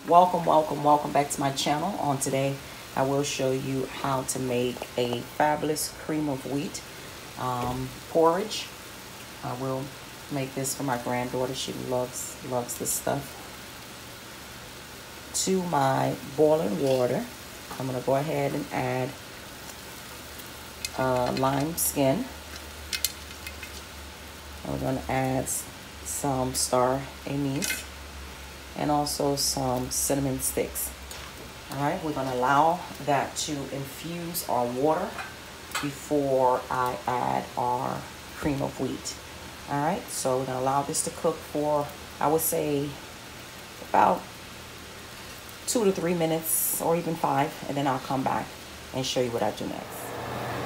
Welcome back to my channel. On today I will show you how to make a fabulous cream of wheat porridge. I will make this for my granddaughter. She loves this stuff. To my boiling water, I'm going to go ahead and add lime skin. We're going to add some star anise and also some cinnamon sticks. All right, we're going to allow that to infuse our water before I add our cream of wheat. All right, so we're going to allow this to cook for, I would say, about 2 to 3 minutes or even 5, and then I'll come back and show you what I do next.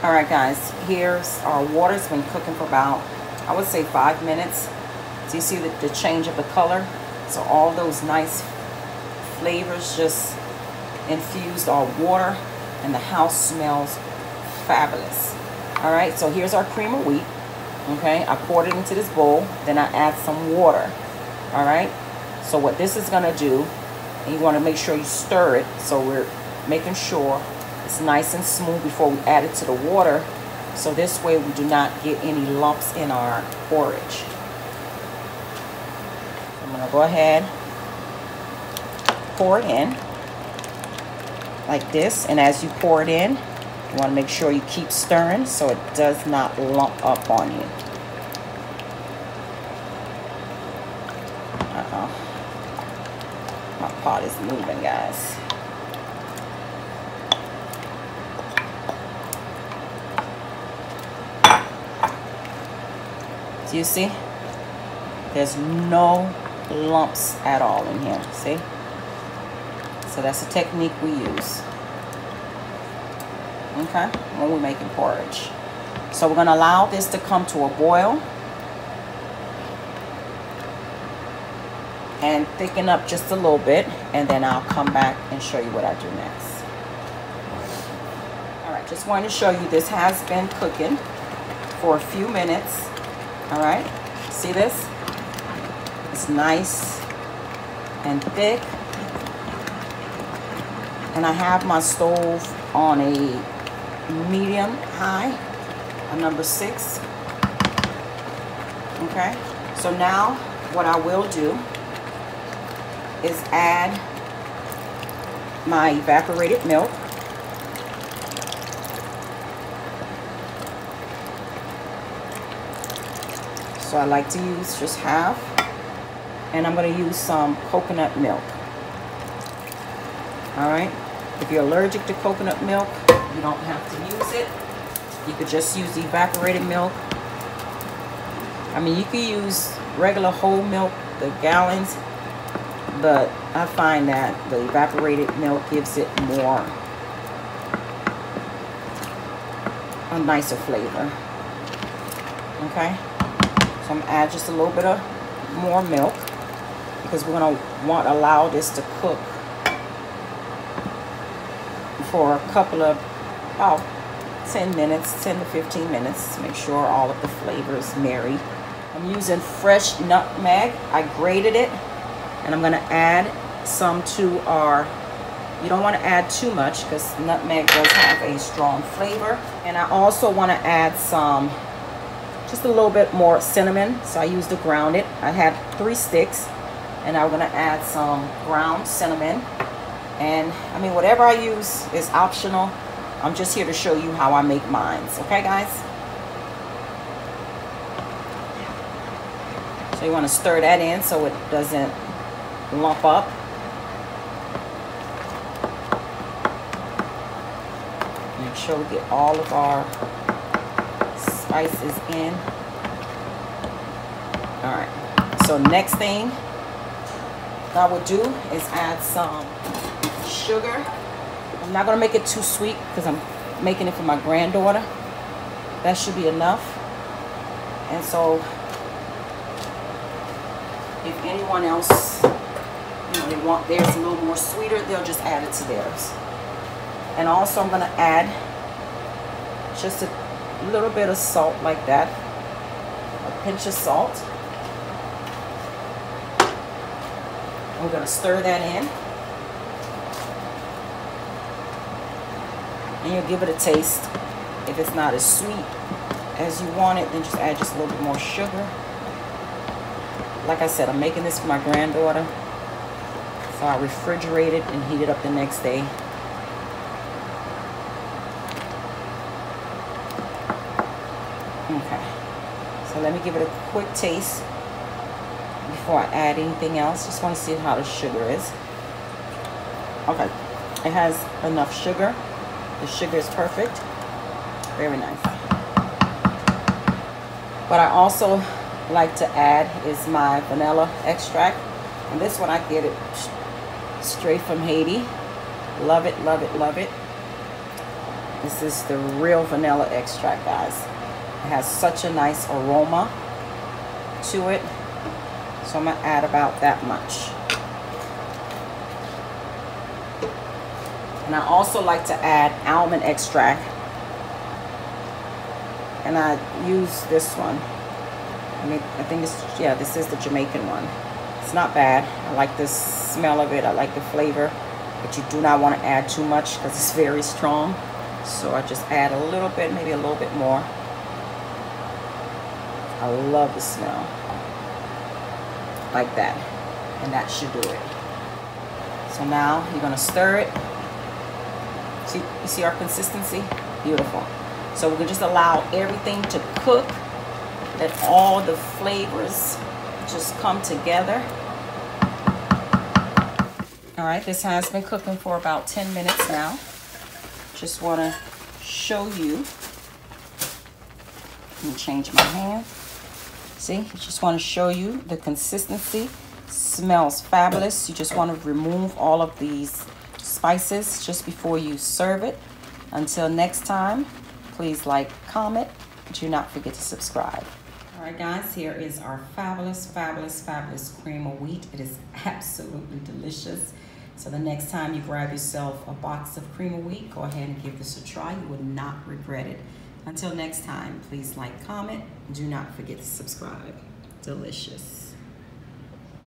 All right, guys, here's our water. It's been cooking for about, I would say, 5 minutes. So you see the change of the color? So all those nice flavors just infused our water, and the house smells fabulous. All right, so here's our cream of wheat. Okay, I poured it into this bowl, then I add some water. All right, so what this is gonna do, and you wanna make sure you stir it, so we're making sure it's nice and smooth before we add it to the water, so this way we do not get any lumps in our porridge. I'm gonna go ahead, pour it in like this, and as you pour it in, you want to make sure you keep stirring so it does not lump up on you. My pot is moving, guys. Do you see? There's no lumps at all in here, see? So that's the technique we use, okay, when we're making porridge. So we're gonna allow this to come to a boil and thicken up just a little bit, and then I'll come back and show you what I do next. All right, just wanted to show you this has been cooking for a few minutes. All right, see this? It's nice and thick, and I have my stove on a medium high, a number 6. Okay, so now what I will do is add my evaporated milk. So I like to use just half. And I'm going to use some coconut milk. All right, if you're allergic to coconut milk, you don't have to use it. You could just use the evaporated milk. I mean, you could use regular whole milk, the gallons, but I find that the evaporated milk gives it more, a nicer flavor. Okay, so I'm gonna add just a little bit of more milk, because we're going to allow this to cook for a couple of about 10 minutes, 10 to 15 minutes, to make sure all of the flavors marry. I'm using fresh nutmeg. I grated it, and I'm going to add some to our, you don't want to add too much because nutmeg does have a strong flavor. And I also want to add some, just a little bit more cinnamon, so I used to ground it. I had 3 sticks. And I'm going to add some ground cinnamon. And I mean, whatever I use is optional. I'm just here to show you how I make mine. Okay, guys? So you want to stir that in so it doesn't lump up. Make sure we get all of our spices in. All right. So next thing I would do is add some sugar. I'm not going to make it too sweet because I'm making it for my granddaughter. That should be enough. And so if anyone else, you know, they want theirs a little more sweeter, they'll just add it to theirs. And also I'm going to add just a little bit of salt like that, a pinch of salt. We're going to stir that in. And you'll give it a taste. If it's not as sweet as you want it, then just add just a little bit more sugar. Like I said, I'm making this for my granddaughter. So I refrigerate it and heat it up the next day. Okay, so let me give it a quick taste before I add anything else. Just want to see how the sugar is. Okay, it has enough sugar. The sugar is perfect. Very nice. What I also like to add is my vanilla extract. And this one I get it straight from Haiti. Love it, love it, love it. This is the real vanilla extract, guys. It has such a nice aroma to it. So I'm gonna add about that much. And I also like to add almond extract. And I use this one. I think it's, yeah, this is the Jamaican one. It's not bad. I like the smell of it. I like the flavor. But you do not want to add too much because it's very strong. So I just add a little bit, maybe a little bit more. I love the smell. Like that. And that should do it. So now you're going to stir it. See, you see our consistency? Beautiful. So we're going to just allow everything to cook. Let all the flavors just come together. All right, this has been cooking for about 10 minutes now. Just want to show you. Let me change my hand. See, just want to show you the consistency. Smells fabulous. You just want to remove all of these spices just before you serve it. Until next time, please like, comment. Do not forget to subscribe. All right, guys, here is our fabulous, fabulous, fabulous cream of wheat. It is absolutely delicious. So the next time you grab yourself a box of cream of wheat, go ahead and give this a try. You will not regret it. Until next time, please like, comment. Do not forget to subscribe. Delicious.